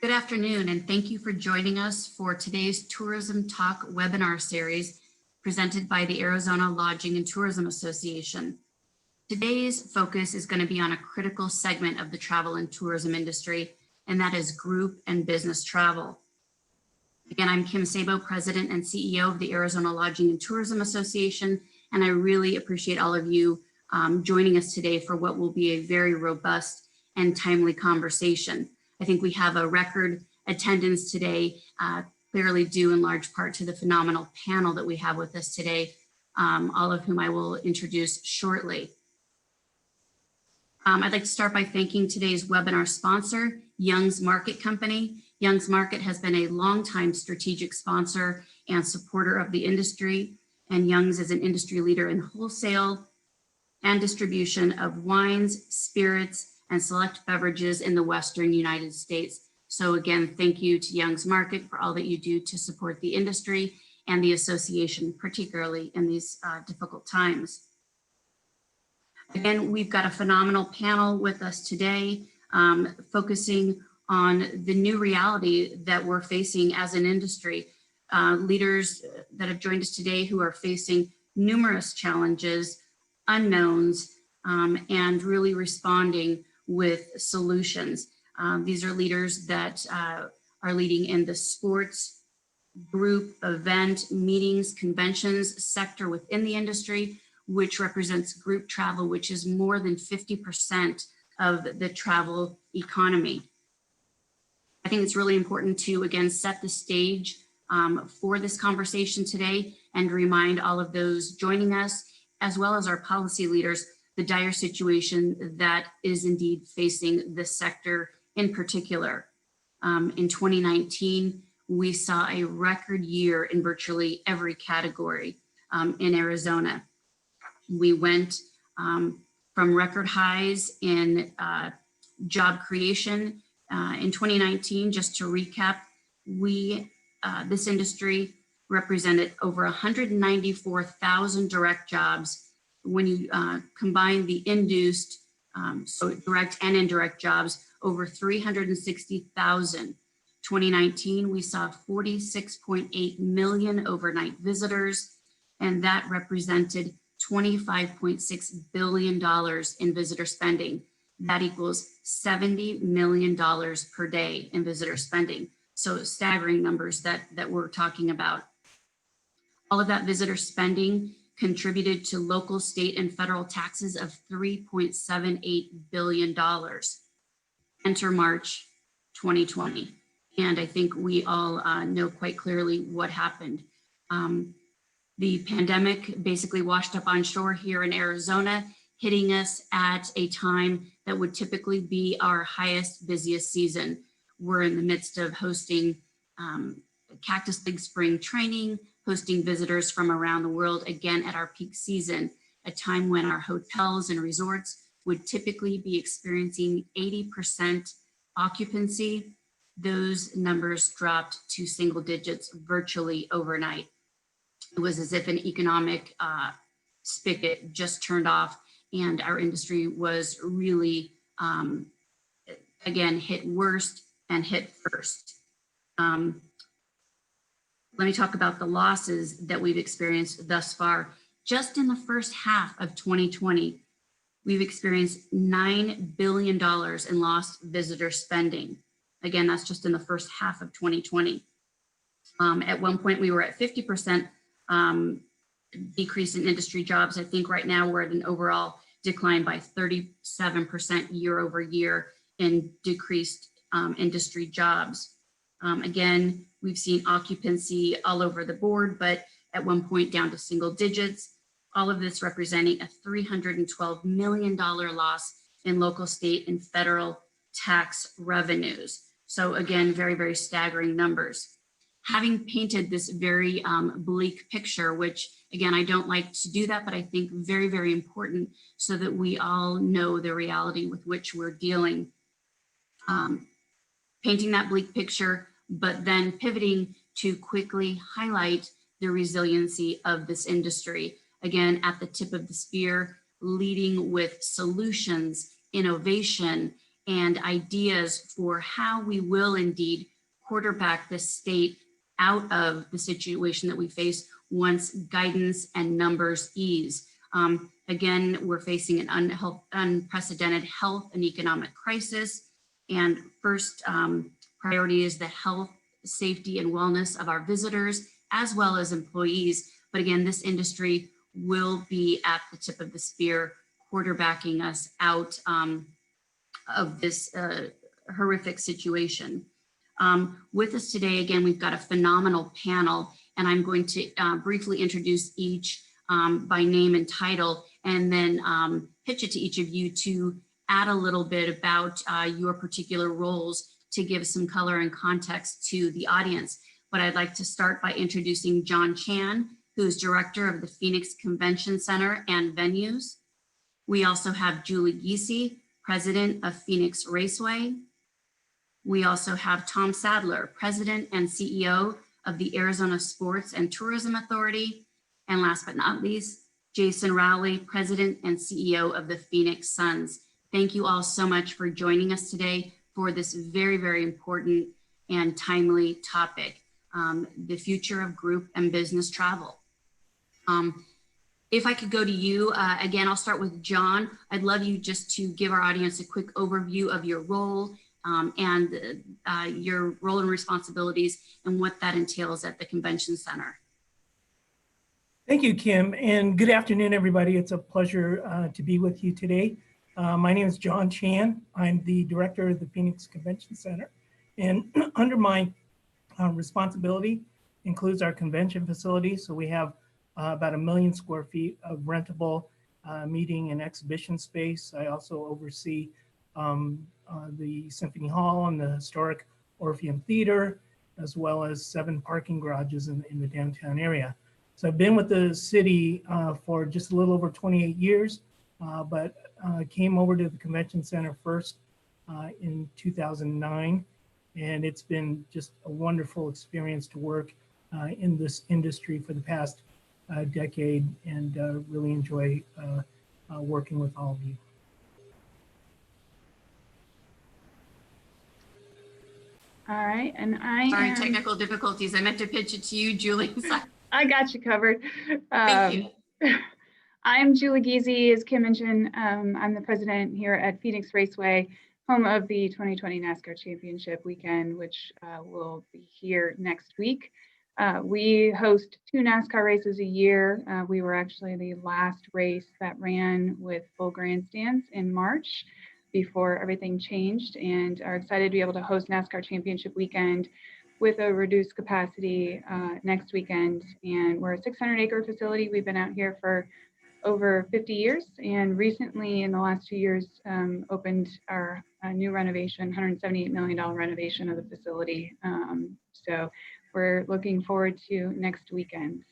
Good afternoon, and thank you for joining us for today's Tourism Talk webinar series presented by the Arizona Lodging and Tourism Association. Today's focus is going to be on a critical segment of the travel and tourism industry, and that is group and business travel. Again, I'm Kim Sabo, President and CEO of the Arizona Lodging and Tourism Association, and I really appreciate all of you joining us today for what will be a very robust and timely conversation. I think we have a record attendance today, clearly due in large part to the phenomenal panel that we have with us today, all of whom I will introduce shortly. I'd like to start by thanking today's webinar sponsor, Young's Market Company. Young's Market has been a longtime strategic sponsor and supporter of the industry, and Young's is an industry leader in wholesale and distribution of wines, spirits, and select beverages in the Western United States. So again, thank you to Young's Market for all that you do to support the industry and the association, particularly in these difficult times. Again, we've got a phenomenal panel with us today, focusing on the new reality that we're facing as an industry. Leaders that have joined us today who are facing numerous challenges, unknowns, and really responding with solutions. These are leaders that are leading in the sports, group, event, meetings, conventions sector within the industry, which represents group travel, which is more than 50% of the travel economy. I think it's really important to, again, set the stage for this conversation today and remind all of those joining us, as well as our policy leaders, the dire situation that is indeed facing this sector in particular. In 2019, we saw a record year in virtually every category in Arizona. We went from record highs in job creation in 2019. Just to recap, this industry represented over 194,000 direct jobs. When you combine the induced, so direct and indirect jobs, over 360,000. 2019, we saw 46.8 million overnight visitors, and that represented $25.6 billion in visitor spending. That equals $70 million per day in visitor spending. So staggering numbers that we're talking about. All of that visitor spending contributed to local, state, and federal taxes of $3.78 billion. Enter March 2020. And I think we all know quite clearly what happened. The pandemic basically washed up on shore here in Arizona, hitting us at a time that would typically be our highest, busiest season. We're in the midst of hosting Cactus League spring training, hosting visitors from around the world again at our peak season, a time when our hotels and resorts would typically be experiencing 80% occupancy. Those numbers dropped to single digits virtually overnight. It was as if an economic spigot just turned off, and our industry was really, again, hit worst and hit first. Let me talk about the losses that we've experienced thus far. Just in the first half of 2020, we've experienced $9 billion in lost visitor spending. Again, that's just in the first half of 2020. At one point, we were at 50% decrease in industry jobs. I think right now we're at an overall decline by 37% year over year in decreased industry jobs. Again, we've seen occupancy all over the board, but at one point down to single digits. All of this representing a $312 million loss in local, state, and federal tax revenues. So again, very, very staggering numbers. Having painted this very bleak picture, which again, I don't like to do that, but I think very, very important so that we all know the reality with which we're dealing. Painting that bleak picture, but then pivoting to quickly highlight the resiliency of this industry. Again, at the tip of the spear, leading with solutions, innovation, and ideas for how we will indeed quarterback the state out of the situation that we face once guidance and numbers ease. Again, we're facing an unprecedented health and economic crisis. And first priority is the health, safety, and wellness of our visitors, as well as employees. But again, this industry will be at the tip of the spear, quarterbacking us out of this horrific situation. With us today, again, we've got a phenomenal panel, and I'm going to briefly introduce each by name and title, and then pitch it to each of you to add a little bit about your particular roles to give some color and context to the audience. But I'd like to start by introducing John Chan, who's director of the Phoenix Convention Center and Venues. We also have Julie Giese, president of Phoenix Raceway. We also have Tom Sadler, president and CEO of the Arizona Sports and Tourism Authority. And last but not least, Jason Rowley, president and CEO of the Phoenix Suns. Thank you all so much for joining us today for this very, very important and timely topic, the future of group and business travel. If I could go to you, again, I'll start with John. I'd love you just to give our audience a quick overview of your role and your role and responsibilities and what that entails at the Convention Center. Thank you, Kim, and good afternoon, everybody. It's a pleasure to be with you today. My name is John Chan. I'm the director of the Phoenix Convention Center, and under my responsibility includes our convention facility. So we have about 1 million square feet of rentable meeting and exhibition space. I also oversee the Symphony Hall and the historic Orpheum Theater, as well as 7 parking garages in the downtown area. So I've been with the city for just a little over 28 years, but came over to the Convention Center first in 2009. And it's been just a wonderful experience to work in this industry for the past decade, and really enjoy working with all of you. All right, and Sorry, technical difficulties. I meant to pitch it to you, Julie. I got you covered. Thank you. I'm Julie Giese, as Kim mentioned. I'm the president here at Phoenix Raceway, home of the 2020 NASCAR Championship weekend, which will be here next week. We host 2 NASCAR races a year. We were actually the last race that ran with full grandstands in March before everything changed, and are excited to be able to host NASCAR Championship weekend with a reduced capacity next weekend. And we're a 600-acre facility. We've been out here for over 50 years, and recently in the last 2 years opened our new renovation, $178 million renovation of the facility. So we're looking forward to next weekend.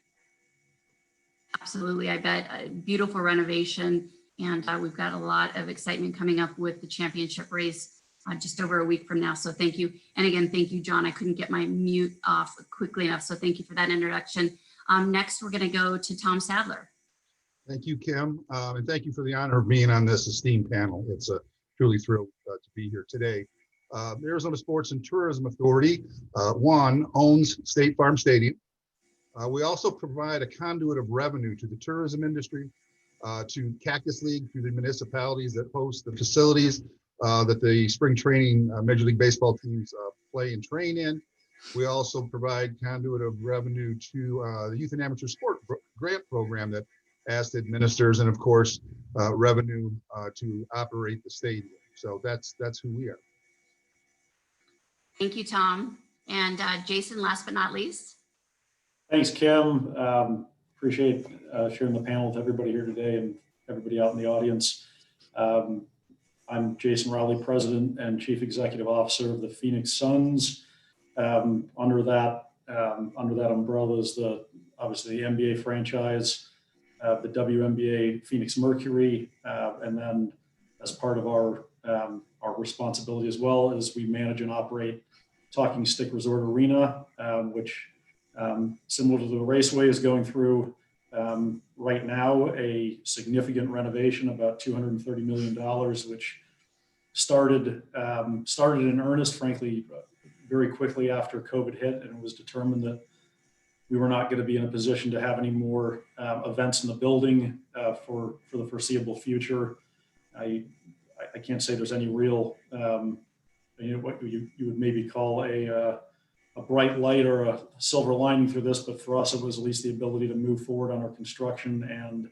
Absolutely, I bet. A beautiful renovation, and we've got a lot of excitement coming up with the championship race just over a week from now. So thank you. And again, thank you, John. I couldn't get my mute off quickly enough, so thank you for that introduction. Next, we're going to go to Tom Sadler. Thank you, Kim, and thank you for the honor of being on this esteemed panel. It's truly thrilled to be here today. The Arizona Sports and Tourism Authority, one, owns State Farm Stadium. We also provide a conduit of revenue to the tourism industry, to Cactus League, through the municipalities that host the facilities that the spring training Major League Baseball teams play and train in. We also provide conduit of revenue to the Youth and Amateur Sport Grant Program that ASTA administers, and of course, revenue to operate the stadium. So that's who we are. Thank you, Tom. And Jason, last but not least. Thanks, Kim. Appreciate sharing the panel with everybody here today and everybody out in the audience. I'm Jason Rowley, President and Chief Executive Officer of the Phoenix Suns. Under that umbrella is obviously the NBA franchise, the WNBA Phoenix Mercury, and then as part of our responsibility as well as we manage and operate Talking Stick Resort Arena, which similar to the Raceway is going through right now a significant renovation, about $230 million, which started in earnest, frankly, very quickly after COVID hit, and it was determined that we were not going to be in a position to have any more events in the building for the foreseeable future. I can't say there's any real, what you would maybe call a bright light or a silver lining through this, but for us, it was at least the ability to move forward on our construction and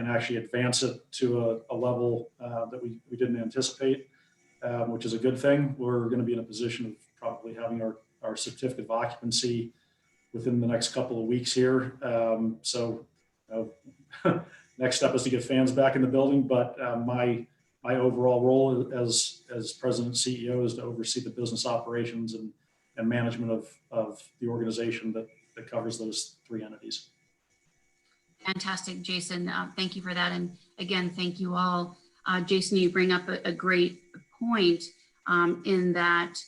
actually advance it to a level that we didn't anticipate, which is a good thing. We're going to be in a position of probably having our certificate of occupancy within the next couple of weeks here. Next step is to get fans back in the building, but my overall role as president and CEO is to oversee the business operations and management of the organization that covers those three entities. Fantastic, Jason. Thank you for that. And again, thank you all. Jason, you bring up a great point in that,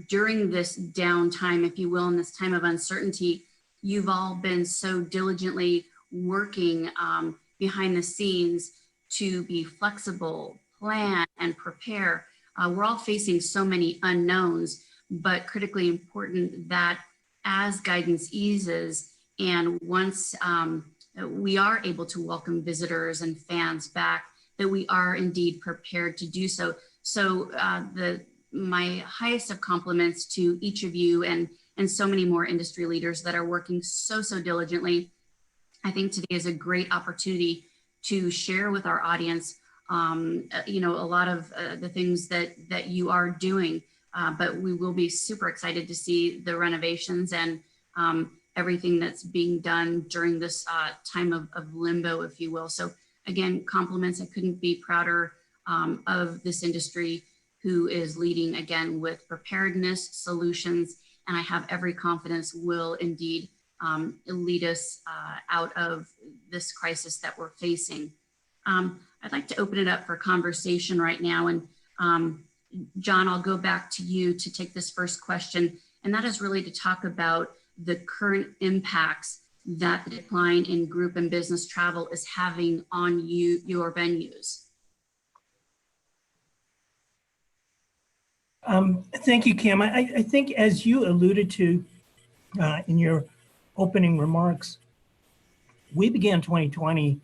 during this downtime, if you will, in this time of uncertainty, you've all been so diligently working behind the scenes to be flexible, plan, and prepare. We're all facing so many unknowns, but critically important that as guidance eases and once we are able to welcome visitors and fans back, that we are indeed prepared to do so. So my highest of compliments to each of you and so many more industry leaders that are working so diligently. I think today is a great opportunity to share with our audience, a lot of the things that you are doing, but we will be super excited to see the renovations and everything that's being done during this time of limbo, if you will. So again, compliments. I couldn't be prouder of this industry who is leading again with preparedness, solutions, and I have every confidence will indeed lead us out of this crisis that we're facing. I'd like to open it up for conversation right now. And John, I'll go back to you to take this first question. And that is really to talk about the current impacts that the decline in group and business travel is having on your venues. Thank you, Kim. I think as you alluded to in your opening remarks, we began 2020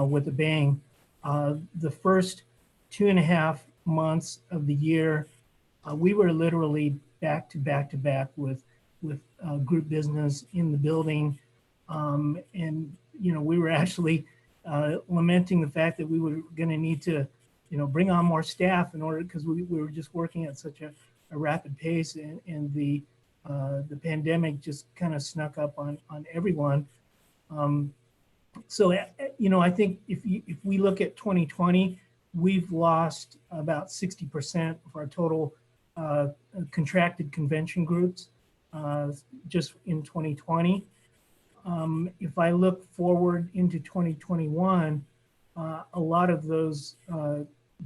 with a bang. The first 2.5 months of the year, we were literally back to back with group business in the building. And, we were actually lamenting the fact that we were going to need to, bring on more staff in order, because we were just working at such a rapid pace, and the pandemic just kind of snuck up on everyone. So, I think if we look at 2020, we've lost about 60% of our total contracted convention groups just in 2020. If I look forward into 2021, a lot of those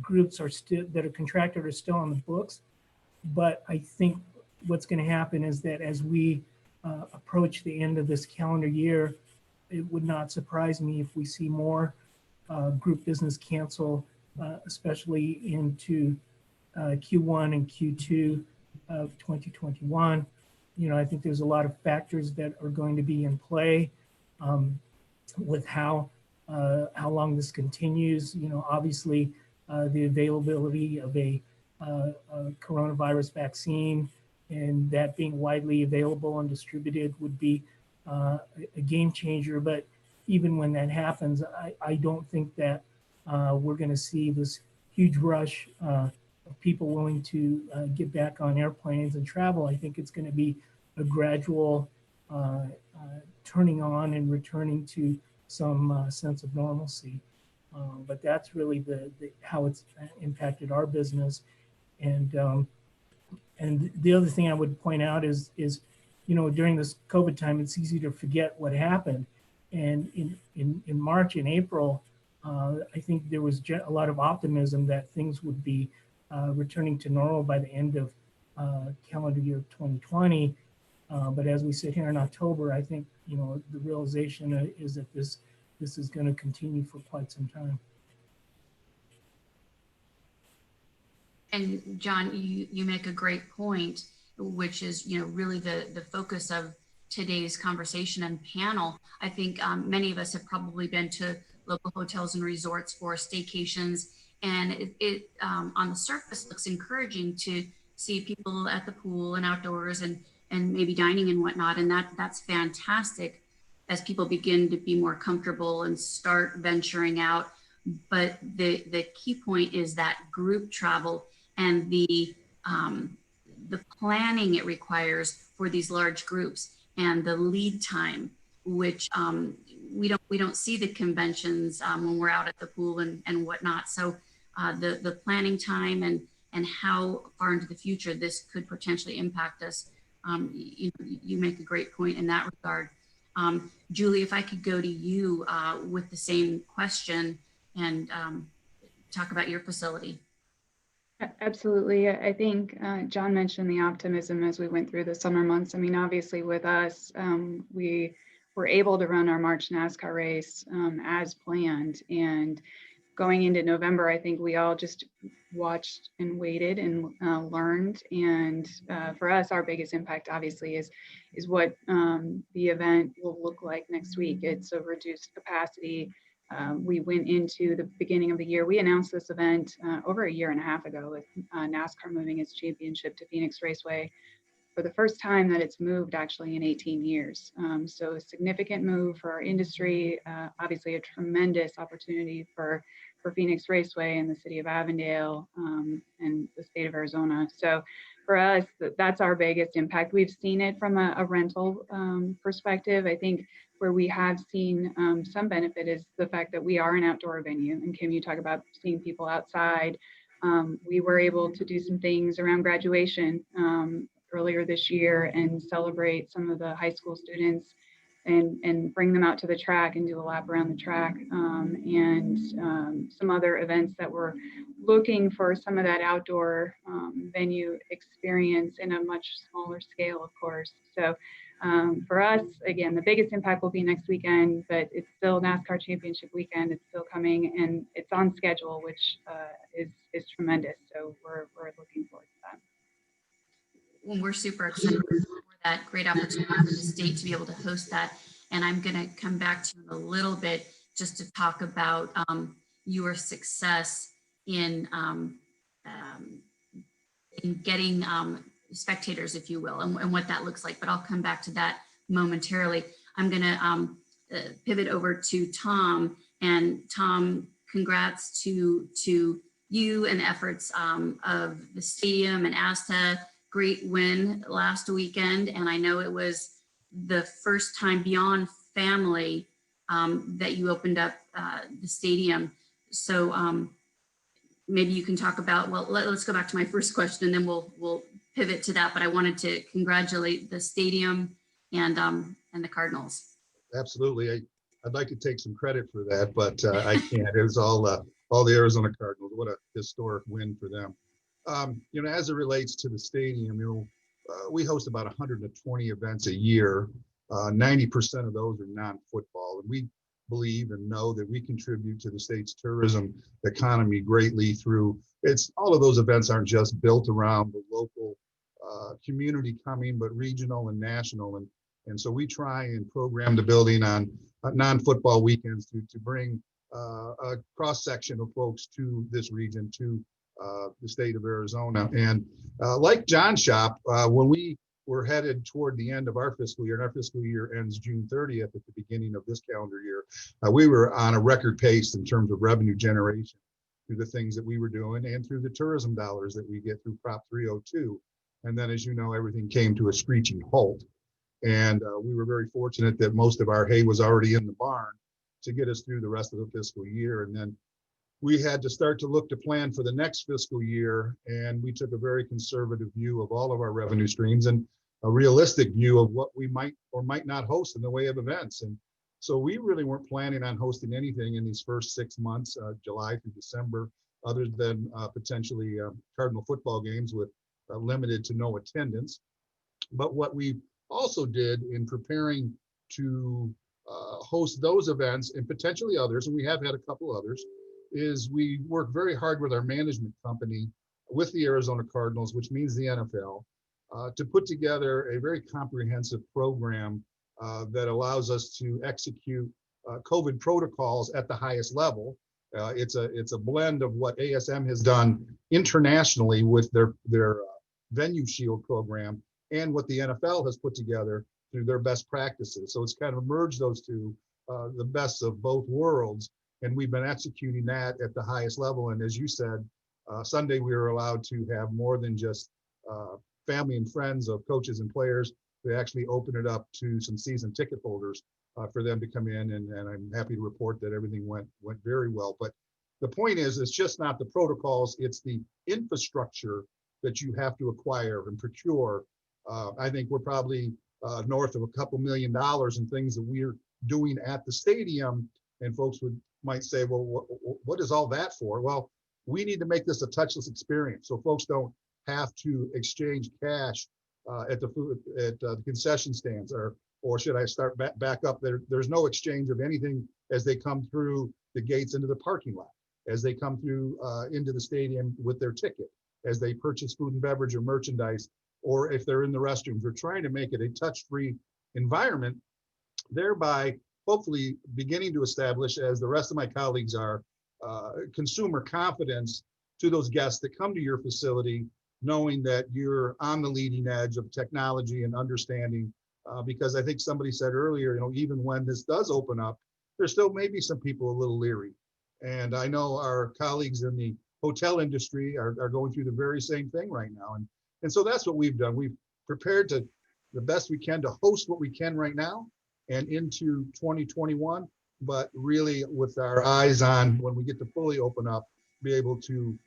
groups that are contracted are still on the books. But I think what's going to happen is that as we approach the end of this calendar year, it would not surprise me if we see more group business cancel, especially into Q1 and Q2 of 2021. I think there's a lot of factors that are going to be in play with how long this continues. Obviously, the availability of a coronavirus vaccine and that being widely available and distributed would be a game changer. But even when that happens, I don't think that we're going to see this huge rush of people willing to get back on airplanes and travel. I think it's going to be a gradual turning on and returning to some sense of normalcy. But that's really how it's impacted our business. And the other thing I would point out is during this COVID time, it's easy to forget what happened. And in March and April, I think there was a lot of optimism that things would be returning to normal by the end of calendar year 2020. But as we sit here in October, I think the realization is that this is going to continue for quite some time. And John, you make a great point, which is, really the focus of today's conversation and panel. I think many of us have probably been to local hotels and resorts for staycations, and it on the surface looks encouraging to see people at the pool and outdoors and maybe dining and whatnot, and that's fantastic as people begin to be more comfortable and start venturing out. But the key point is that group travel and the planning it requires for these large groups and the lead time, which we don't see the conventions when we're out at the pool and whatnot. So the planning time and how far into the future this could potentially impact us. You make a great point in that regard. Julie, if I could go to you with the same question and talk about your facility. Absolutely. I think John mentioned the optimism as we went through the summer months. I mean, obviously with us, we were able to run our March NASCAR race as planned. And going into November, I think we all just watched and waited and learned. And for us, our biggest impact obviously is what the event will look like next week. It's a reduced capacity. We went into the beginning of the year. We announced this event over a year and a half ago with NASCAR moving its championship to Phoenix Raceway for the first time that it's moved actually in 18 years. So a significant move for our industry, obviously a tremendous opportunity for Phoenix Raceway and the city of Avondale and the state of Arizona. So for us, that's our biggest impact. We've seen it from a rental perspective. I think where we have seen some benefit is the fact that we are an outdoor venue. And Kim, you talk about seeing people outside. We were able to do some things around graduation earlier this year and celebrate some of the high school students and bring them out to the track and do a lap around the track and some other events that were looking for some of that outdoor venue experience in a much smaller scale, of course. So for us, again, the biggest impact will be next weekend, but it's still NASCAR Championship weekend. It's still coming and it's on schedule, which is tremendous. So we're looking forward to that. Well, we're super excited for that great opportunity for the state to be able to host that. And I'm going to come back to you in a little bit just to talk about your success in getting spectators, if you will, and what that looks like. But I'll come back to that momentarily. I'm going to pivot over to Tom. And Tom, congrats to you and the efforts of the stadium and ASTA. Great win last weekend. And I know it was the first time beyond family that you opened up the stadium. So maybe you can talk about, well, let's go back to my first question and then we'll pivot to that. But I wanted to congratulate the stadium and the Cardinals. Absolutely. I'd like to take some credit for that, but I can't. It was all the Arizona Cardinals. What a historic win for them. As it relates to the stadium, we host about 120 events a year. 90% of those are non-football. And we believe and know that we contribute to the state's tourism economy greatly through all of those events aren't just built around the local community coming, but regional and national. And so we try and program the building on non-football weekends to bring a cross-section of folks to this region, to the state of Arizona. And like John's shop, when we were headed toward the end of our fiscal year, and our fiscal year ends June 30th at the beginning of this calendar year, we were on a record pace in terms of revenue generation through the things that we were doing and through the tourism dollars that we get through Prop 302. And then, as you know, everything came to a screeching halt. And we were very fortunate that most of our hay was already in the barn to get us through the rest of the fiscal year. And then we had to start to look to plan for the next fiscal year. And we took a very conservative view of all of our revenue streams and a realistic view of what we might or might not host in the way of events. And so we really weren't planning on hosting anything in these first 6 months, July through December, other than potentially Cardinal football games with limited to no attendance. But what we also did in preparing to host those events and potentially others, and we have had a couple others, is we worked very hard with our management company with the Arizona Cardinals, which means the NFL, to put together a very comprehensive program that allows us to execute COVID protocols at the highest level. It's a blend of what ASM has done internationally with their Venue Shield program and what the NFL has put together through their best practices. So it's kind of merged those two, the best of both worlds. And we've been executing that at the highest level. And as you said, Sunday we were allowed to have more than just family and friends of coaches and players. They actually opened it up to some season ticket holders for them to come in. And I'm happy to report that everything went very well. But the point is, it's just not the protocols, it's the infrastructure that you have to acquire and procure. I think we're probably north of a couple $1 million in things that we're doing at the stadium. And folks might say, well, what is all that for? Well, we need to make this a touchless experience so folks don't have to exchange cash at the concession stands, or should I start back up there? There's no exchange of anything as they come through the gates into the parking lot, as they come through into the stadium with their ticket, as they purchase food and beverage or merchandise, or if they're in the restrooms. We're trying to make it a touch-free environment, thereby hopefully beginning to establish, as the rest of my colleagues are, consumer confidence to those guests that come to your facility, knowing that you're on the leading edge of technology and understanding, because I think somebody said earlier, even when this does open up, there still may be some people a little leery. And I know our colleagues in the hotel industry are going through the very same thing right now. And so that's what we've done. We've prepared to the best we can to host what we can right now and into 2021, but really with our eyes on when we get to fully open up, be able to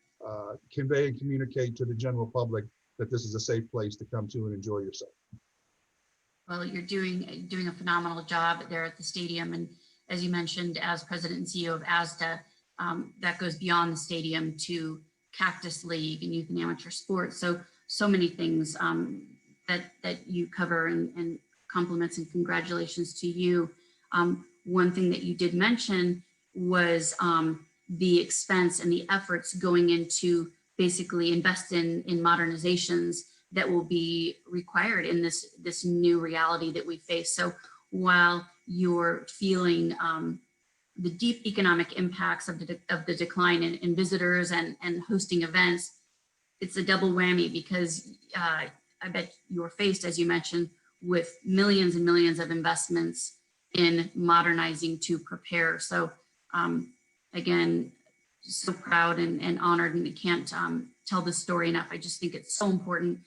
convey and communicate to the general public that this is a safe place to come to and enjoy yourself. Well, you're doing a phenomenal job there at the stadium. And as you mentioned, as president and CEO of ASDA, that goes beyond the stadium to Cactus League and youth and amateur sports. So many things that you cover, and compliments and congratulations to you. One thing that you did mention was the expense and the efforts going into basically invest in modernizations that will be required in this new reality that we face. So while you're feeling the deep economic impacts of the decline in visitors and hosting events, it's a double whammy, because I bet you're faced, as you mentioned, with millions and millions of investments in modernizing to prepare. So again, so proud and honored, and I can't tell this story enough. I just think it's so important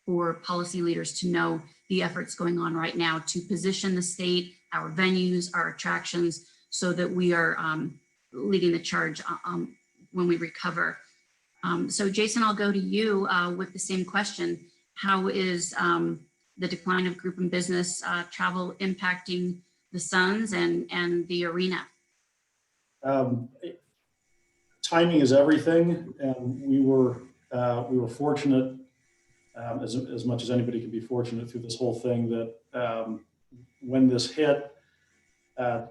for policy leaders to know the efforts going on right now to position the state, our venues, our attractions, so that we are leading the charge when we recover. So Jason, I'll go to you with the same question. How is the decline of group and business travel impacting the Suns and the arena? Timing is everything, and we were fortunate, as much as anybody can be fortunate through this whole thing, that when this hit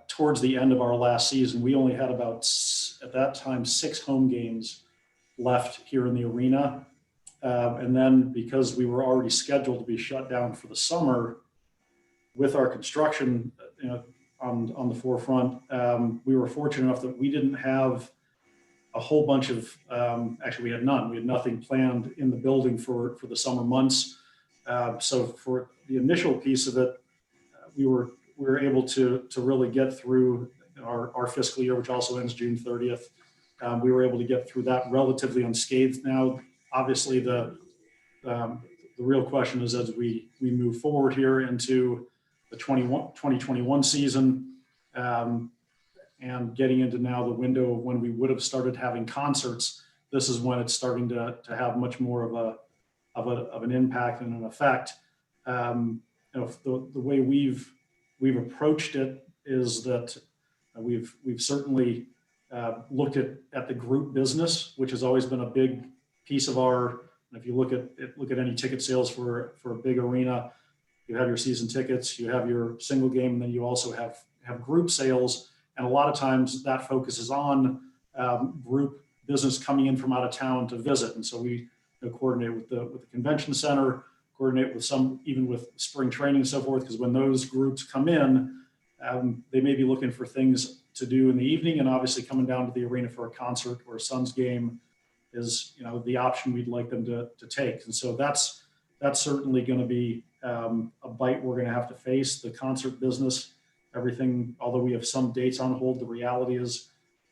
towards the end of our last season, we only had about, at that time, 6 home games left here in the arena. And then because we were already scheduled to be shut down for the summer with our construction on the forefront, we were fortunate enough that we didn't have a whole bunch of, actually we had none. We had nothing planned in the building for the summer months. So for the initial piece of it, we were able to really get through our fiscal year, which also ends June 30th. We were able to get through that relatively unscathed. Now, obviously, the real question is, as we move forward here into the 2021 season, and getting into now the window of when we would have started having concerts, this is when it's starting to have much more of an impact and an effect. The way we've approached it is that we've certainly looked at the group business, which has always been a big piece of our. If you look at any ticket sales for a big arena, you have your season tickets, you have your single game, and then you also have group sales. And a lot of times that focuses on group business coming in from out of town to visit. And so we coordinate with the convention center, coordinate with even with spring training and so forth, because when those groups come in, they may be looking for things to do in the evening, and obviously coming down to the arena for a concert or a Suns game is, the option we'd like them to take. And so that's certainly going to be a bite we're going to have to face. The concert business, everything, although we have some dates on hold, the reality is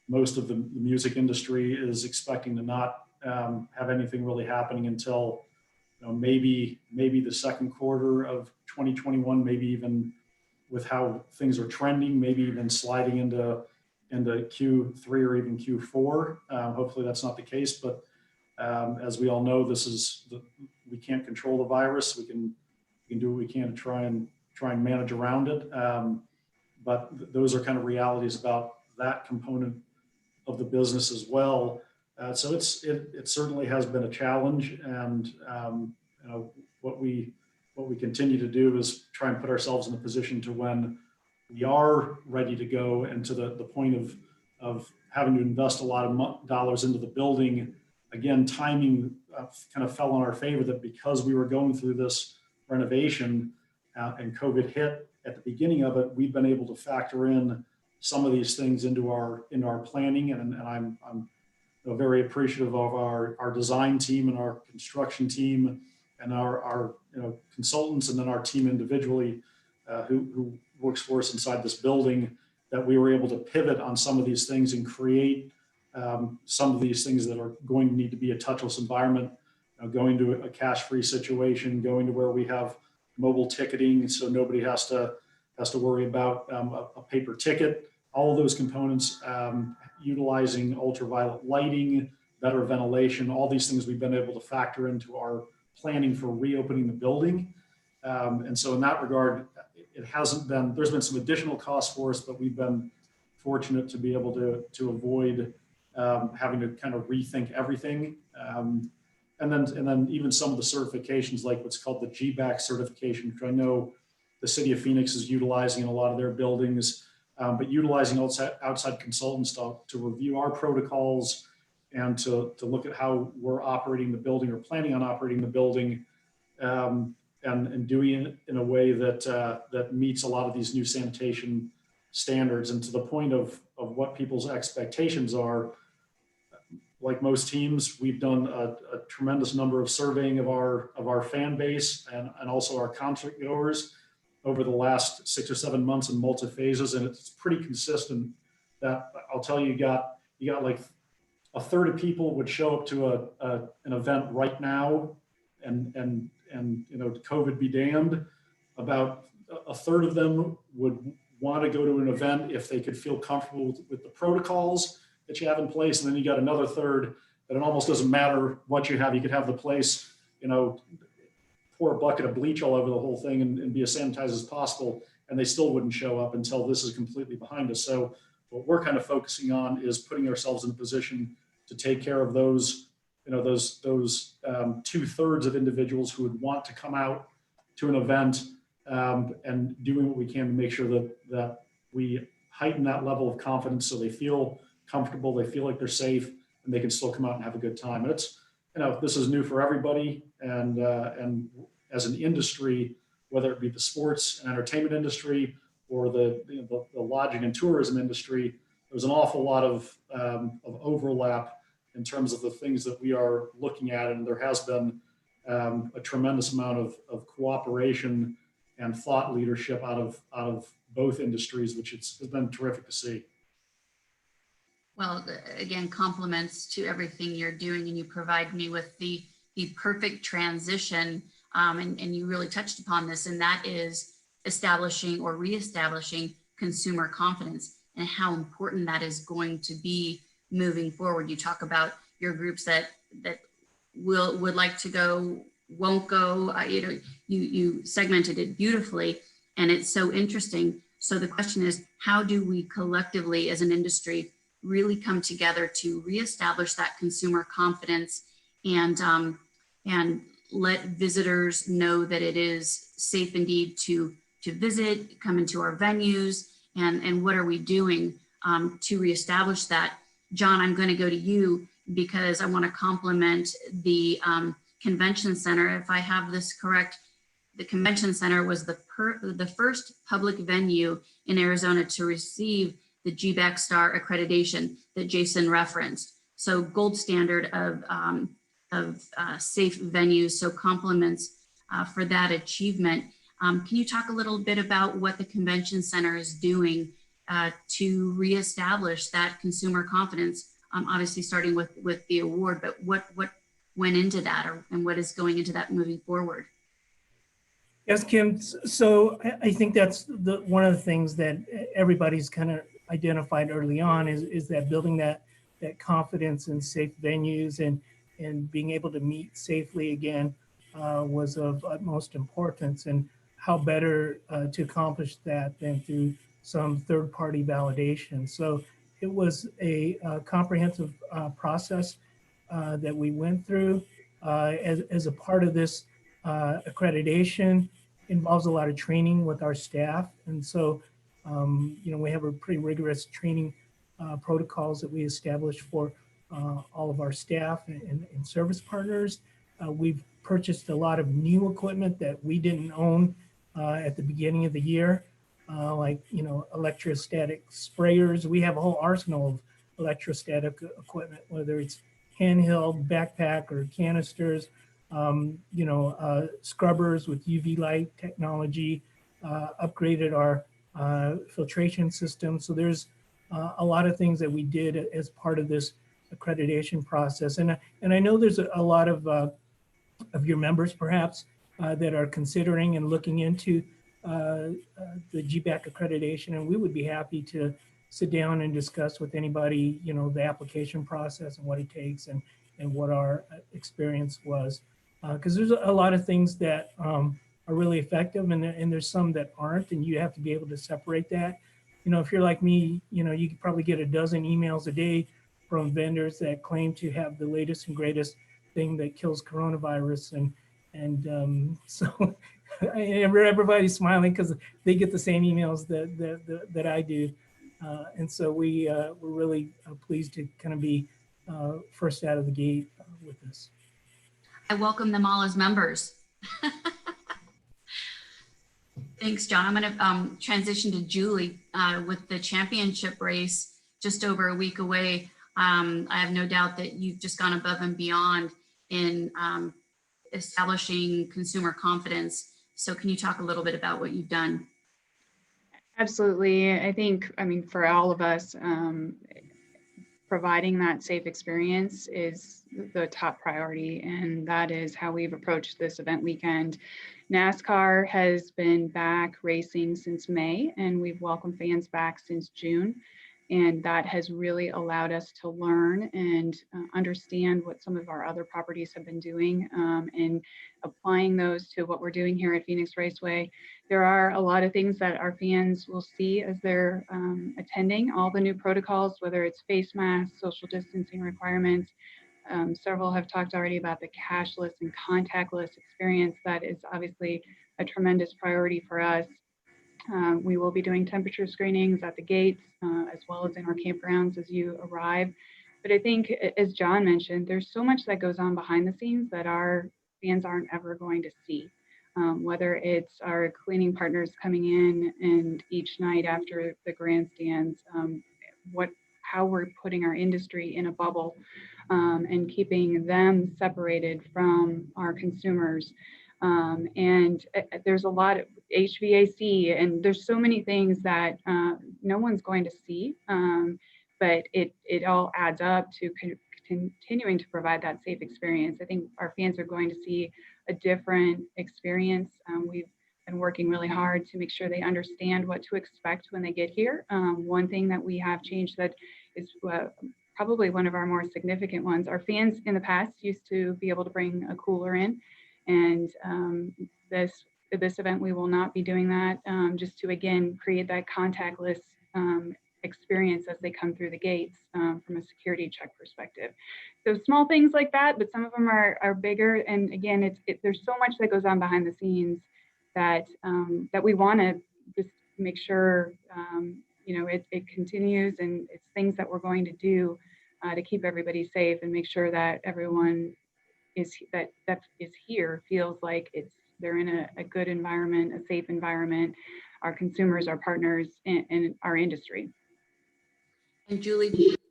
most of the music industry is expecting to not have anything really happening until maybe the second quarter of 2021, maybe even with how things are trending, maybe even sliding into Q3 or even Q4. Hopefully that's not the case, but as we all know, we can't control the virus. We can do what we can to try and manage around it. But those are kind of realities about that component of the business as well. So it certainly has been a challenge, and what we continue to do is try and put ourselves in a position to when we are ready to go, and to the point of having to invest a lot of dollars into the building. Again, timing kind of fell in our favor, that because we were going through this renovation and COVID hit at the beginning of it, we've been able to factor in some of these things into our planning, and I'm very appreciative of our design team and our construction team and our consultants, and then our team individually who works for us inside this building, that we were able to pivot on some of these things and create some of these things that are going to need to be a touchless environment, going to a cash-free situation, going to where we have mobile ticketing, so nobody has to worry about a paper ticket. All of those components, utilizing ultraviolet lighting, better ventilation, all these things we've been able to factor into our planning for reopening the building. And so in that regard, there's been some additional costs for us, but we've been fortunate to be able to avoid having to kind of rethink everything. And then even some of the certifications, like what's called the GBAC certification, which I know the city of Phoenix is utilizing in a lot of their buildings, but utilizing outside consultants to review our protocols and to look at how we're operating the building or planning on operating the building, and doing it in a way that meets a lot of these new sanitation standards. And to the point of what people's expectations are, like most teams, we've done a tremendous number of surveying of our fan base and also our concert goers over the last 6 or 7 months in multi phases, and it's pretty consistent. That I'll tell you, you got like a third of people would show up to an event right now, and COVID be damned. About a third of them would want to go to an event if they could feel comfortable with the protocols that you have in place. And then you got another third that it almost doesn't matter what you have. You could have the place, pour a bucket of bleach all over the whole thing and be as sanitized as possible, and they still wouldn't show up until this is completely behind us. So what we're kind of focusing on is putting ourselves in a position to take care of those 2/3 of individuals who would want to come out to an event, and doing what we can to make sure that we heighten that level of confidence, so they feel comfortable, they feel like they're safe, and they can still come out and have a good time. And it's, this is new for everybody, and as an industry, whether it be the sports and entertainment industry or the lodging and tourism industry, there's an awful lot of overlap in terms of the things that we are looking at, and there has been a tremendous amount of cooperation and thought leadership out of both industries, which has been terrific to see. Well, again, compliments to everything you're doing, and you provide me with the perfect transition, and you really touched upon this, and that is establishing or reestablishing consumer confidence and how important that is going to be moving forward. You talk about your groups that would like to go, won't go. You segmented it beautifully, and it's so interesting. So the question is, how do we collectively as an industry really come together to reestablish that consumer confidence and let visitors know that it is safe indeed to visit, come into our venues, and what are we doing to reestablish that? John, I'm going to go to you because I want to compliment the Convention Center. If I have this correct, the Convention Center was the first public venue in Arizona to receive the GBAC Star accreditation that Jason referenced. So gold standard of safe venues. So compliments for that achievement. Can you talk a little bit about what the Convention Center is doing to reestablish that consumer confidence? Obviously starting with the award, but what went into that, and what is going into that moving forward? Yes, Kim. So I think that's one of the things that everybody's kind of identified early on is that building that confidence in safe venues and being able to meet safely again was of utmost importance. And how better to accomplish that than through some third-party validation. So it was a comprehensive process that we went through as a part of this accreditation. Involves a lot of training with our staff. And so, we have a pretty rigorous training protocols that we establish for all of our staff and service partners. We've purchased a lot of new equipment that we didn't own at the beginning of the year, like, electrostatic sprayers. We have a whole arsenal of electrostatic equipment, whether it's handheld, backpack, or canisters. Scrubbers with UV light technology, upgraded our filtration system. So there's a lot of things that we did as part of this accreditation process. And I know there's a lot of your members perhaps that are considering and looking into the GBAC accreditation, and we would be happy to sit down and discuss with anybody, the application process and what it takes and what our experience was. Because there's a lot of things that are really effective and there's some that aren't, and you have to be able to separate that. If you're like me, you could probably get a dozen emails a day from vendors that claim to have the latest and greatest thing that kills coronavirus. So everybody's smiling because they get the same emails that I do. And so we're really pleased to kind of be first out of the gate with this. I welcome them all as members. Thanks, John. I'm going to transition to Julie with the championship race just over a week away. I have no doubt that you've just gone above and beyond in establishing consumer confidence. So can you talk a little bit about what you've done? Absolutely. For all of us, providing that safe experience is the top priority, and that is how we've approached this event weekend. NASCAR has been back racing since May, and we've welcomed fans back since June. And that has really allowed us to learn and understand what some of our other properties have been doing and applying those to what we're doing here at Phoenix Raceway. There are a lot of things that our fans will see as they're attending all the new protocols, whether it's face masks, social distancing requirements. Several have talked already about the cashless and contactless experience. That is obviously a tremendous priority for us. We will be doing temperature screenings at the gates as well as in our campgrounds as you arrive. But I think, as John mentioned, there's so much that goes on behind the scenes that our fans aren't ever going to see. Whether it's our cleaning partners coming in and each night after the grandstands, how we're putting our industry in a bubble and keeping them separated from our consumers. And there's a lot of HVAC, and there's so many things that no one's going to see, but it all adds up to continuing to provide that safe experience. I think our fans are going to see a different experience. We've been working really hard to make sure they understand what to expect when they get here. One thing that we have changed that is probably one of our more significant ones. Our fans in the past used to be able to bring a cooler in. And this event, we will not be doing that, just to, again, create that contactless experience as they come through the gates from a security check perspective. So small things like that, but some of them are bigger. And again, there's so much that goes on behind the scenes that we want to just make sure, it continues, and it's things that we're going to do to keep everybody safe and make sure that everyone is here feels like they're in a good environment, a safe environment. Our consumers, our partners, and our industry. And Julie,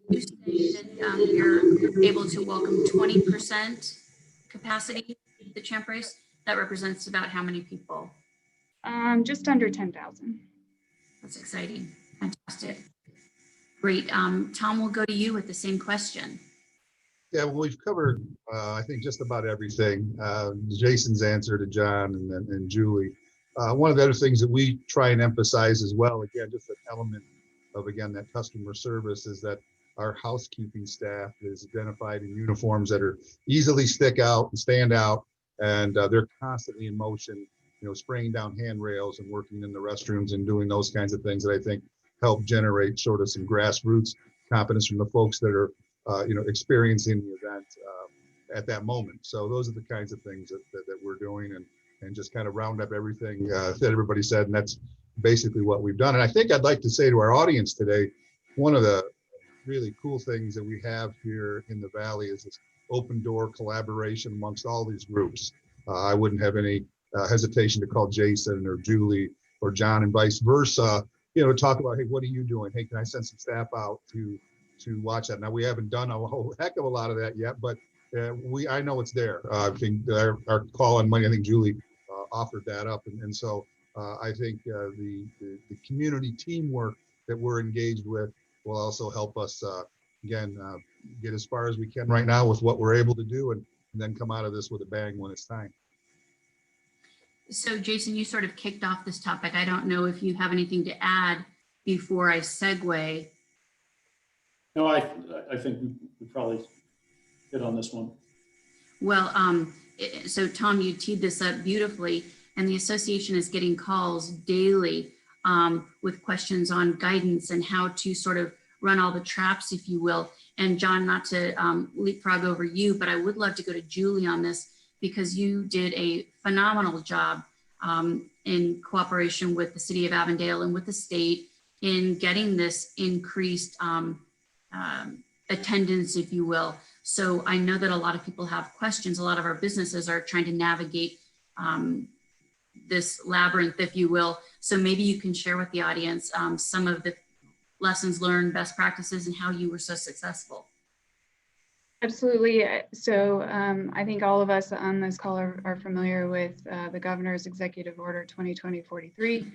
you say that you're able to welcome 20% capacity at the Champ Race. That represents about how many people? Just under 10,000. That's exciting. Fantastic. Great. Tom, we'll go to you with the same question. Yeah, well, we've covered, I think, just about everything. Jason's answer to John and Julie. One of the other things that we try and emphasize as well, again, just an element of, again, that customer service, is that our housekeeping staff is identified in uniforms that are easily stick out and stand out, and they're constantly in motion, spraying down handrails and working in the restrooms and doing those kinds of things that I think help generate sort of some grassroots confidence from the folks that are experiencing the event at that moment. So those are the kinds of things that we're doing, and just kind of round up everything that everybody said. And that's basically what we've done. And I think I'd like to say to our audience today, one of the really cool things that we have here in the Valley is this open door collaboration amongst all these groups. I wouldn't have any hesitation to call Jason or Julie or John and vice versa, talk about, hey, what are you doing? Hey, can I send some staff out to watch that? Now, we haven't done a whole heck of a lot of that yet, but I know it's there. I think our call on Monday, I think Julie offered that up. And so I think the community teamwork that we're engaged with will also help us, again, get as far as we can right now with what we're able to do, and then come out of this with a bang when it's time. So Jason, you sort of kicked off this topic. I don't know if you have anything to add before I segue. No, I think we probably hit on this one. Well, so Tom, you teed this up beautifully, and the association is getting calls daily with questions on guidance and how to sort of run all the traps, if you will. And John, not to leapfrog over you, but I would love to go to Julie on this, because you did a phenomenal job in cooperation with the city of Avondale and with the state in getting this increased attendance, if you will. So I know that a lot of people have questions. A lot of our businesses are trying to navigate this labyrinth, if you will. So maybe you can share with the audience some of the lessons learned, best practices, and how you were so successful. Absolutely. So I think all of us on this call are familiar with the Governor's Executive Order 2020-43,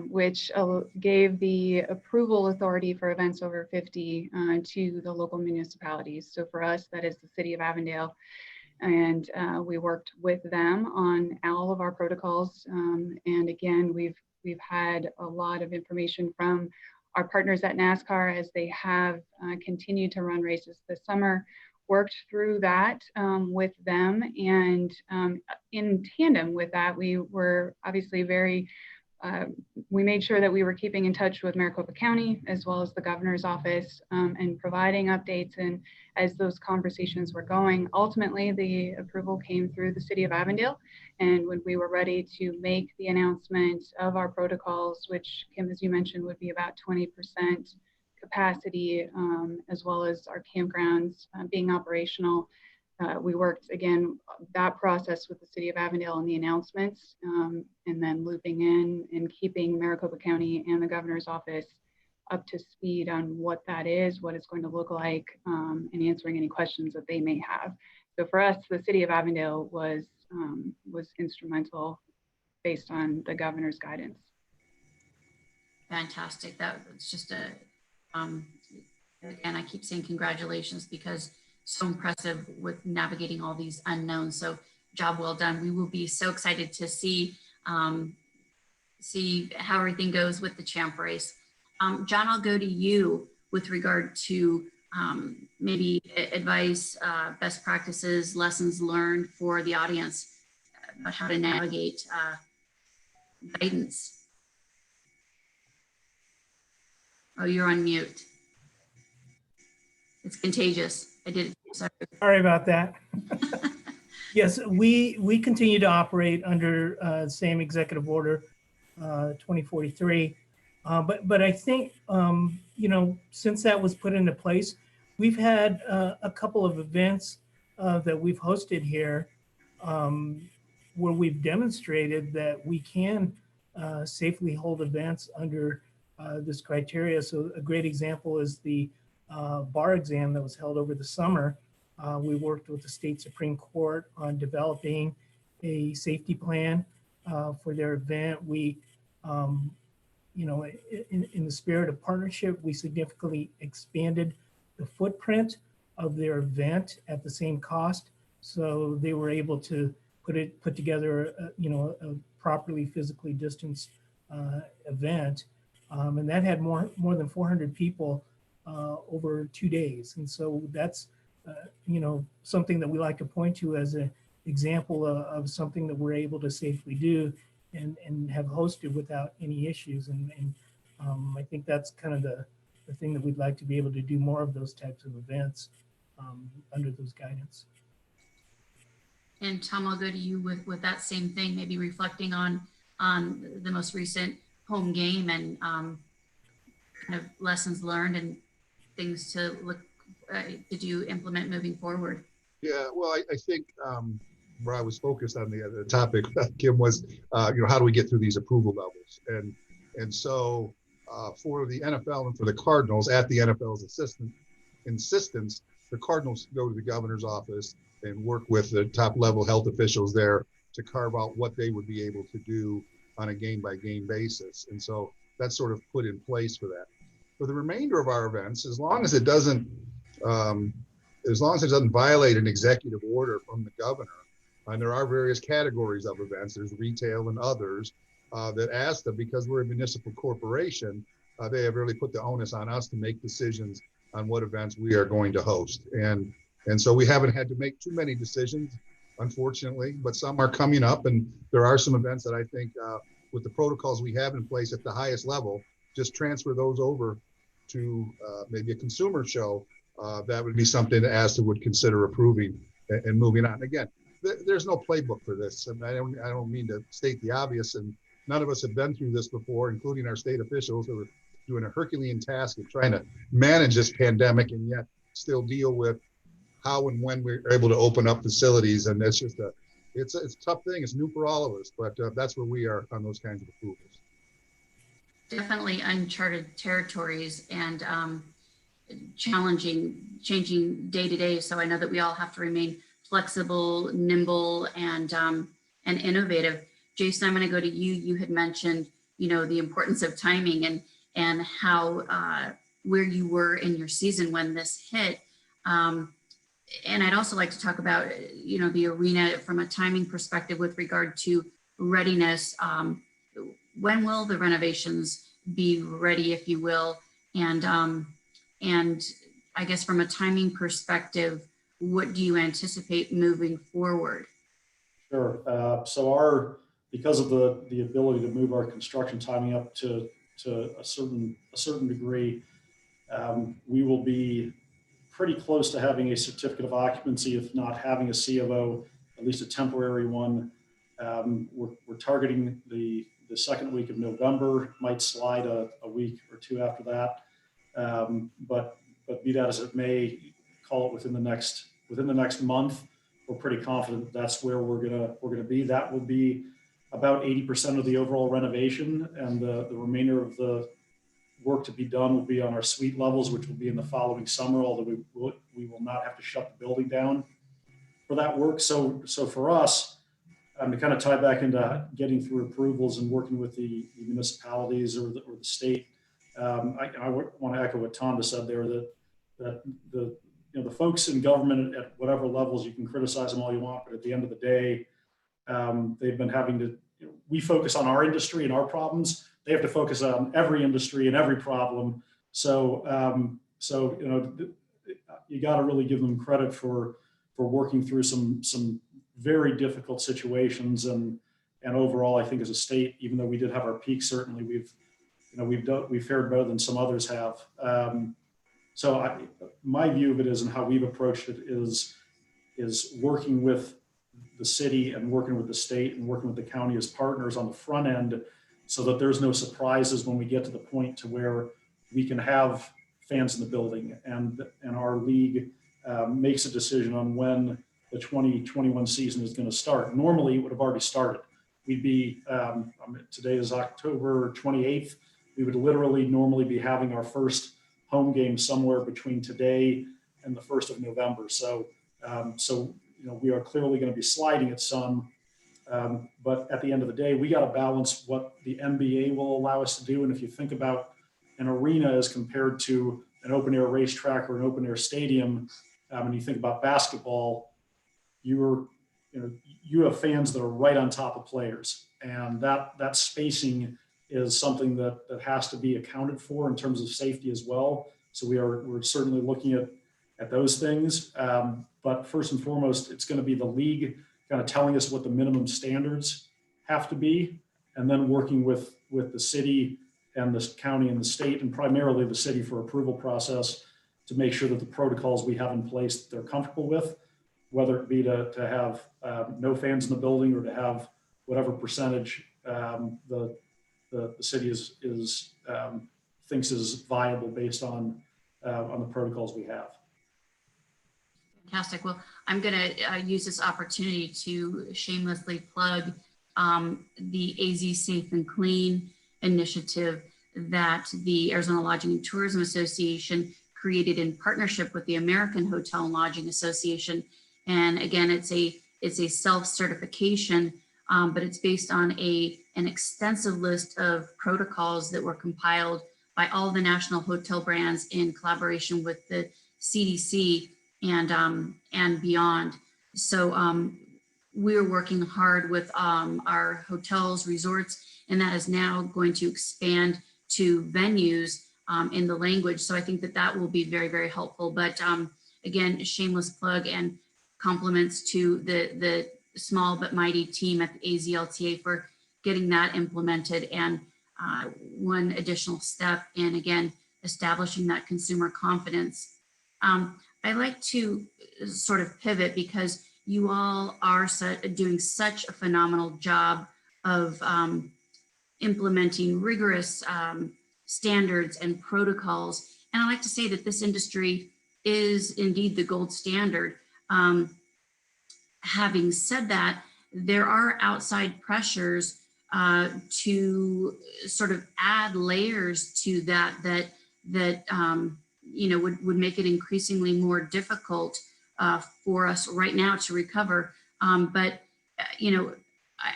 which gave the approval authority for events over 50 to the local municipalities. So for us, that is the city of Avondale. And we worked with them on all of our protocols. And again, we've had a lot of information from our partners at NASCAR as they have continued to run races this summer, worked through that with them. And in tandem with that, we were obviously we made sure that we were keeping in touch with Maricopa County as well as the governor's office and providing updates. And as those conversations were going, ultimately the approval came through the city of Avondale. And when we were ready to make the announcement of our protocols, which Kim, as you mentioned, would be about 20% capacity, as well as our campgrounds being operational, we worked again that process with the city of Avondale and the announcements, and then looping in and keeping Maricopa County and the governor's office up to speed on what that is, what it's going to look like, and answering any questions that they may have. So for us, the city of Avondale was instrumental based on the governor's guidance. Fantastic. That was just again, I keep saying congratulations, because so impressive with navigating all these unknowns. So job well done. We will be so excited to see how everything goes with the Champ Race. John, I'll go to you with regard to maybe advice, best practices, lessons learned for the audience about how to navigate guidance. Oh, you're on mute. It's contagious. I did it. Sorry about that. Yes, we continue to operate under same executive order 2043. But I think, since that was put into place, we've had a couple of events that we've hosted here, where we've demonstrated that we can safely hold events under this criteria. So a great example is the bar exam that was held over the summer. We worked with the state Supreme Court on developing a safety plan for their event. We, in the spirit of partnership, we significantly expanded the footprint of their event at the same cost. So they were able to put together, a properly physically distanced event. And that had more than 400 people over 2 days. And so that's, something that we like to point to as an example of something that we're able to safely do and have hosted without any issues. And I think that's kind of the thing that we'd like to be able to do more of those types of events under those guidance. And Tom, I'll go to you with that same thing, maybe reflecting on the most recent home game and kind of lessons learned and things to look to implement moving forward. Yeah, well, I think where I was focused on the topic, Kim, was how do we get through these approval levels? And so for the NFL and for the Cardinals, at the NFL's insistence, the Cardinals go to the governor's office and work with the top level health officials there to carve out what they would be able to do on a game by game basis. And so that's sort of put in place for that. For the remainder of our events, as long as it doesn't violate an executive order from the governor, and there are various categories of events, there's retail and others that ask them, because we're a municipal corporation, they have really put the onus on us to make decisions on what events we are going to host. And so we haven't had to make too many decisions, unfortunately, but some are coming up, and there are some events that I think with the protocols we have in place at the highest level, just transfer those over to maybe a consumer show. That would be something that ASTA would consider approving and moving on. Again, there's no playbook for this. And I don't mean to state the obvious, and none of us have been through this before, including our state officials who are doing a Herculean task of trying to manage this pandemic and yet still deal with how and when we're able to open up facilities. And it's just it's a tough thing. It's new for all of us, but that's where we are on those kinds of approvals. Definitely uncharted territories and changing day to day. So I know that we all have to remain flexible, nimble, and innovative. Jason, I'm going to go to you. You had mentioned, the importance of timing and how where you were in your season when this hit. And I'd also like to talk about, the arena from a timing perspective with regard to readiness. When will the renovations be ready, if you will? And I guess from a timing perspective, what do you anticipate moving forward? Sure. So because of the ability to move our construction timing up to a certain degree, we will be pretty close to having a certificate of occupancy, if not having a C of O, at least a temporary one. We're targeting the second week of November, might slide a week or two after that. But be that as it may, call it within the next month, we're pretty confident that's where we're gonna be. That will be about 80% of the overall renovation, and the remainder of the work to be done will be on our suite levels, which will be in the following summer, although we will not have to shut the building down for that work. So for us, to kind of tie back into getting through approvals and working with the municipalities or the state, I want to echo what Tom just said there, that the folks in government at whatever levels, you can criticize them all you want, but at the end of the day, they've been having to, we focus on our industry and our problems. They have to focus on every industry and every problem. So you got to really give them credit for working through some very difficult situations. And overall, I think as a state, even though we did have our peaks, certainly we've fared better than some others have. My view of it is, and how we've approached it is working with the city and working with the state and working with the county as partners on the front end, so that there's no surprises when we get to the point to where we can have fans in the building, and our league makes a decision on when the 2021 season is going to start. Normally, it would have already started. We'd be, today is October 28th. We would literally normally be having our first home game somewhere between today and the 1st of November. So, we are clearly going to be sliding it some. But at the end of the day, we got to balance what the NBA will allow us to do. And if you think about an arena as compared to an open air racetrack or an open air stadium, and you think about basketball, you have fans that are right on top of players, and that spacing is something that has to be accounted for in terms of safety as well. So we're certainly looking at those things. But first and foremost, it's going to be the league kind of telling us what the minimum standards have to be, and then working with the city and the county and the state, and primarily the city for approval process to make sure that the protocols we have in place that they're comfortable with, whether it be to have no fans in the building or to have whatever percentage the city thinks is viable based on the protocols we have. Fantastic. Well, I'm going to use this opportunity to shamelessly plug the AZ Safe and Clean initiative that the Arizona Lodging and Tourism Association created in partnership with the American Hotel and Lodging Association. And again, it's a self-certification, but it's based on an extensive list of protocols that were compiled by all the national hotel brands in collaboration with the CDC and beyond. So we're working hard with our hotels, resorts, and that is now going to expand to venues in the language. So I think that will be very, very helpful. But again, a shameless plug and compliments to the small but mighty team at the AZLTA for getting that implemented, and one additional step in, again, establishing that consumer confidence. I like to sort of pivot because you all are doing such a phenomenal job of implementing rigorous standards and protocols. And I like to say that this industry is indeed the gold standard. Having said that, there are outside pressures to sort of add layers to that would make it increasingly more difficult for us right now to recover. But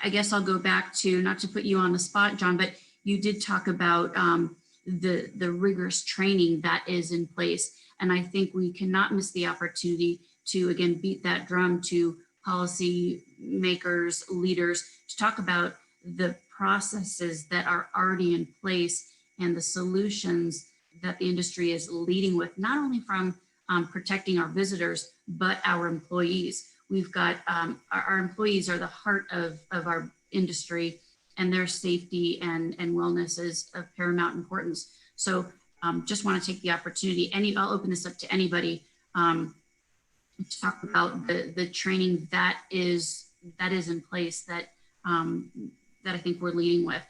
I guess I'll go back to, not to put you on the spot, John, but you did talk about the rigorous training that is in place. And I think we cannot miss the opportunity to, again, beat that drum to policy makers, leaders, to talk about the processes that are already in place and the solutions that the industry is leading with, not only from protecting our visitors, but our employees. We've got our employees are the heart of our industry, and their safety and wellness is of paramount importance. So just want to take the opportunity, I'll open this up to anybody, to talk about the training that is in place that I think we're leading with.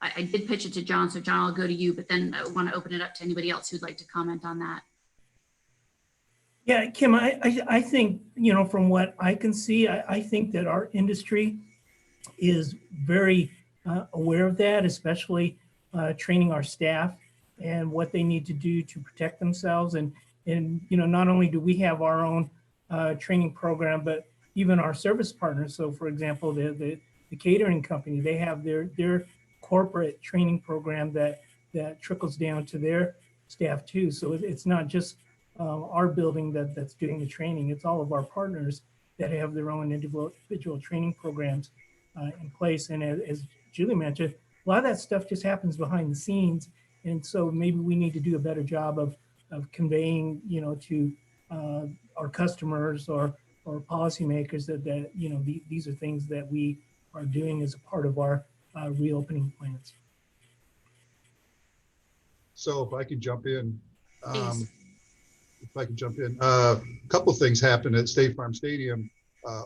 I did pitch it to John, so John, I'll go to you, but then I want to open it up to anybody else who'd like to comment on that. Yeah, Kim, I think, from what I can see, I think that our industry is very aware of that, especially training our staff and what they need to do to protect themselves. And not only do we have our own training program, but even our service partners. So for example, the catering company, they have their corporate training program that trickles down to their staff too. So it's not just our building that's doing the training. It's all of our partners that have their own individual training programs in place. And as Julie mentioned, a lot of that stuff just happens behind the scenes. And so maybe we need to do a better job of conveying, to our customers or policymakers that these are things that we are doing as a part of our reopening plans. So if I could jump in, Please. A couple of things happened at State Farm Stadium.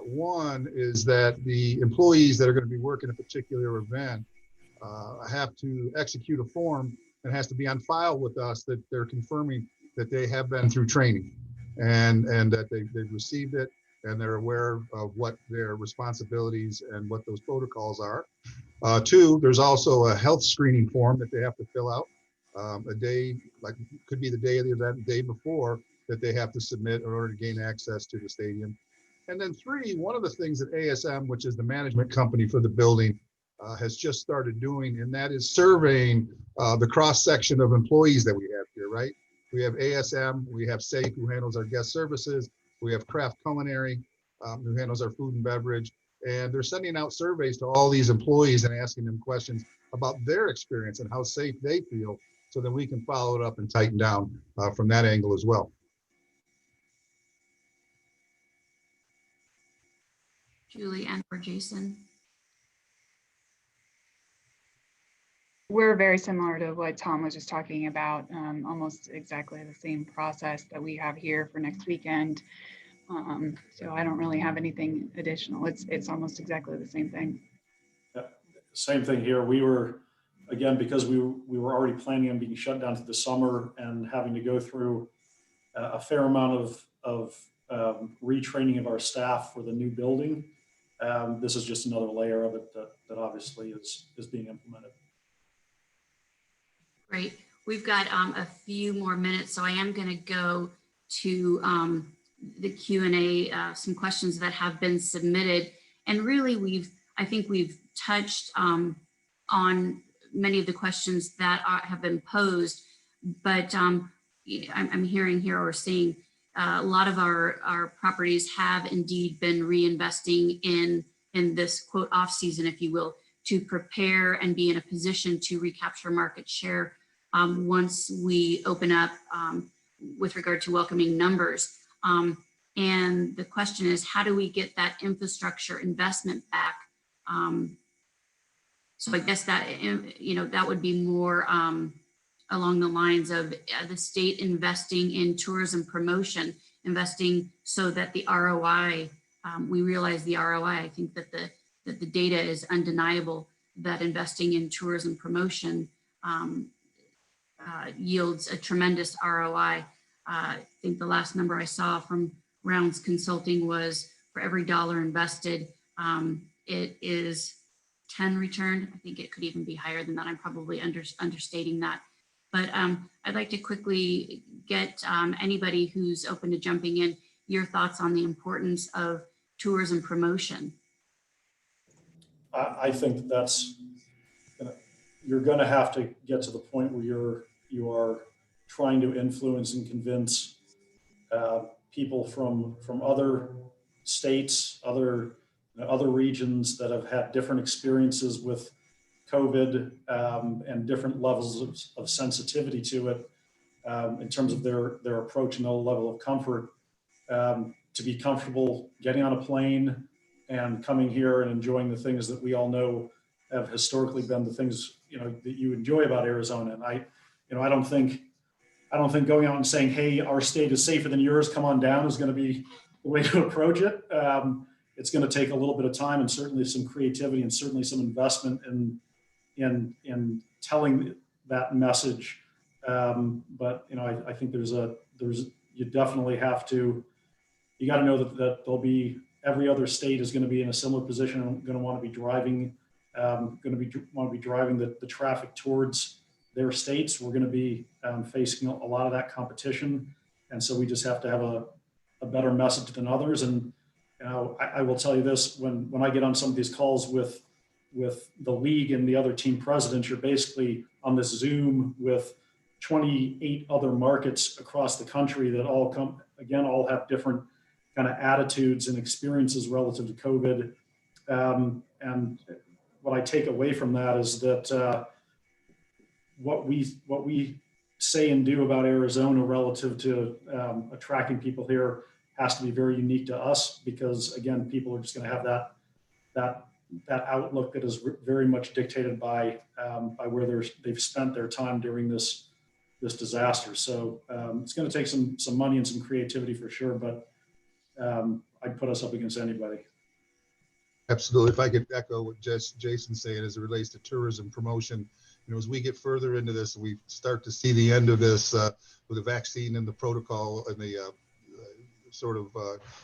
One is that the employees that are going to be working a particular event have to execute a form and has to be on file with us that they're confirming that they have been through training and that they've received it. and they're aware of what their responsibilities and what those protocols are. Two, there's also a health screening form that they have to fill out a day, like could be the day of the event, the day before, that they have to submit in order to gain access to the stadium. And then three, one of the things that ASM, which is the management company for the building, has just started doing, and that is surveying the cross section of employees that we have here, right? We have ASM, we have SAFE, who handles our guest services, we have Craft Culinary, who handles our food and beverage, and they're sending out surveys to all these employees and asking them questions about their experience and how safe they feel, so that we can follow it up and tighten down from that angle as well. Julie and or Jason. We're very similar to what Tom was just talking about, almost exactly the same process that we have here for next weekend. So I don't really have anything additional. It's almost exactly the same thing. Same thing here. We were, again, because we were already planning on being shut down to the summer and having to go through a fair amount of retraining of our staff for the new building. This is just another layer of it that obviously is being implemented. Great. We've got a few more minutes, so I am going to go to the Q&A, some questions that have been submitted. And really, I think we've touched on many of the questions that have been posed, but I'm hearing here or seeing a lot of our properties have indeed been reinvesting in this quote off season, if you will, to prepare and be in a position to recapture market share once we open up with regard to welcoming numbers. And the question is, how do we get that infrastructure investment back? So I guess that, that would be more along the lines of the state investing in tourism promotion, investing so that the ROI, we realize the ROI. I think that the data is undeniable that investing in tourism promotion yields a tremendous ROI. I think the last number I saw from Rounds Consulting was for every dollar invested, it is 10 returned. I think it could even be higher than that. I'm probably understating that. But I'd like to quickly get anybody who's open to jumping in, your thoughts on the importance of tourism promotion. I think that's, you're going to have to get to the point where you are trying to influence and convince people from other states, other regions that have had different experiences with COVID and different levels of sensitivity to it in terms of their approach and their level of comfort, to be comfortable getting on a plane and coming here and enjoying the things that we all know have historically been the things that you enjoy about Arizona. And I don't think going out and saying, hey, our state is safer than yours, come on down, is going to be the way to approach it. It's going to take a little bit of time and certainly some creativity and certainly some investment in telling that message. But I think you definitely have to, you got to know that there'll be, every other state is going to be in a similar position and going to want to be driving, the traffic towards their states. We're going to be facing a lot of that competition. And so we just have to have a better message than others. And I will tell you this, when I get on some of these calls with the league and the other team presidents, you're basically on this Zoom with 28 other markets across the country that all have different kind of attitudes and experiences relative to COVID. And what I take away from that is that what we say and do about Arizona relative to attracting people here has to be very unique to us, because again, people are just going to have that outlook that is very much dictated by where they've spent their time during this disaster. So it's going to take some money and some creativity for sure, but I'd put us up against anybody. Absolutely. If I could echo what Jason's saying as it relates to tourism promotion, as we get further into this, we start to see the end of this with the vaccine and the protocol and the sort of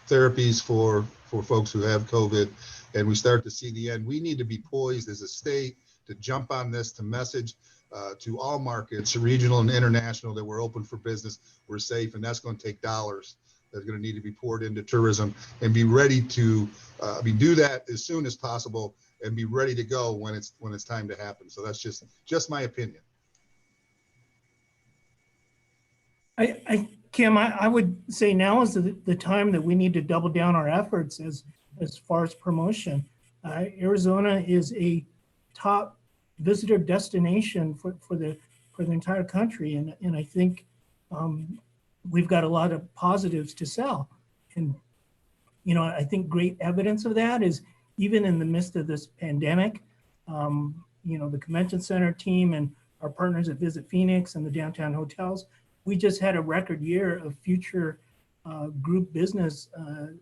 therapies for folks who have COVID, and we start to see the end. We need to be poised as a state to jump on this, to message to all markets, regional and international, that we're open for business, we're safe, and that's going to take dollars that's going to need to be poured into tourism, and be ready to do that as soon as possible and be ready to go when it's time to happen. So that's just my opinion. Kim, I would say now is the time that we need to double down our efforts as far as promotion. Arizona is a top visitor destination for the entire country, and I think we've got a lot of positives to sell. And I think great evidence of that is even in the midst of this pandemic, the convention center team and our partners at Visit Phoenix and the downtown hotels, we just had a record year of future group business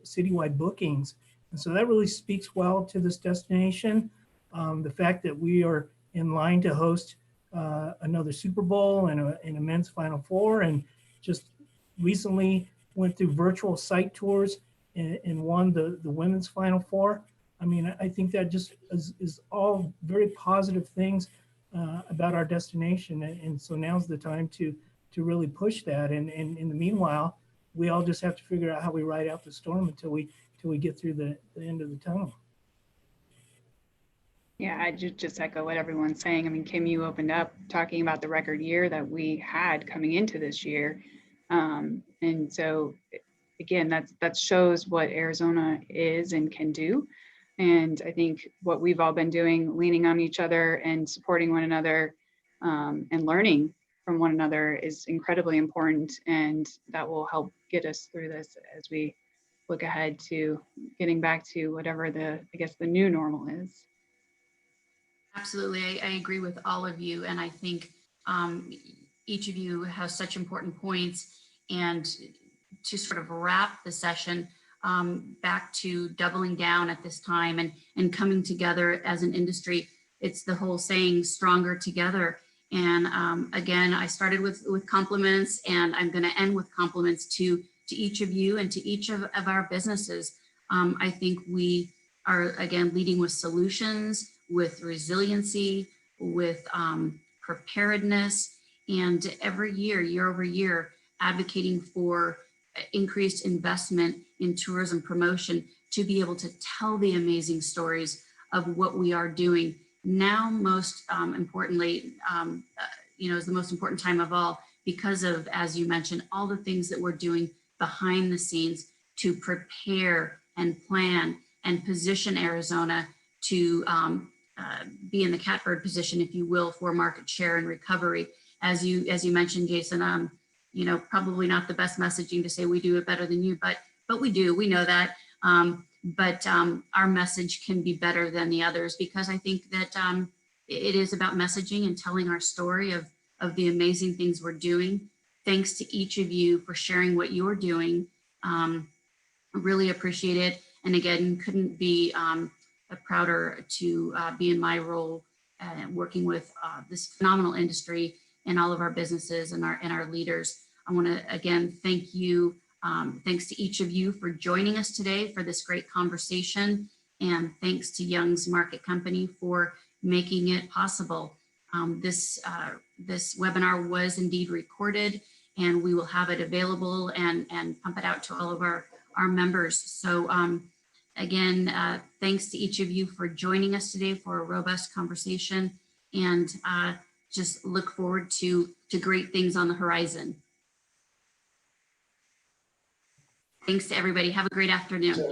citywide bookings. And so that really speaks well to this destination. The fact that we are in line to host another Super Bowl and a men's Final Four, and just recently went through virtual site tours and won the women's Final Four. I mean, I think that just is all very positive things about our destination. And so now's the time to really push that. And in the meanwhile, we all just have to figure out how we ride out the storm until we get through the end of the tunnel. Yeah, I just echo what everyone's saying. I mean, Kim, you opened up talking about the record year that we had coming into this year. And so again, that shows what Arizona is and can do. And I think what we've all been doing, leaning on each other and supporting one another and learning from one another, is incredibly important. And that will help get us through this as we look ahead to getting back to whatever the new normal is. Absolutely. I agree with all of you. And I think each of you has such important points. And to sort of wrap the session, back to doubling down at this time and coming together as an industry. It's the whole saying, stronger together. And again, I started with compliments, and I'm going to end with compliments to each of you and to each of our businesses. I think we are, again, leading with solutions, with resiliency, with preparedness, and every year over year, advocating for increased investment in tourism promotion to be able to tell the amazing stories of what we are doing. Now, most importantly, is the most important time of all, because of, as you mentioned, all the things that we're doing behind the scenes to prepare and plan and position Arizona to be in the catbird position, if you will, for market share and recovery. As you mentioned, Jason, probably not the best messaging to say we do it better than you, but we do. We know that. But our message can be better than the others, because I think that it is about messaging and telling our story of the amazing things we're doing. Thanks to each of you for sharing what you're doing. Really appreciate it. And again, couldn't be prouder to be in my role working with this phenomenal industry and all of our businesses and our leaders. I want to again thank you. Thanks to each of you for joining us today for this great conversation, and thanks to Young's Market Company for making it possible. This webinar was indeed recorded, and we will have it available and pump it out to all of our members. So again, thanks to each of you for joining us today for a robust conversation, and just look forward to great things on the horizon. Thanks to everybody. Have a great afternoon.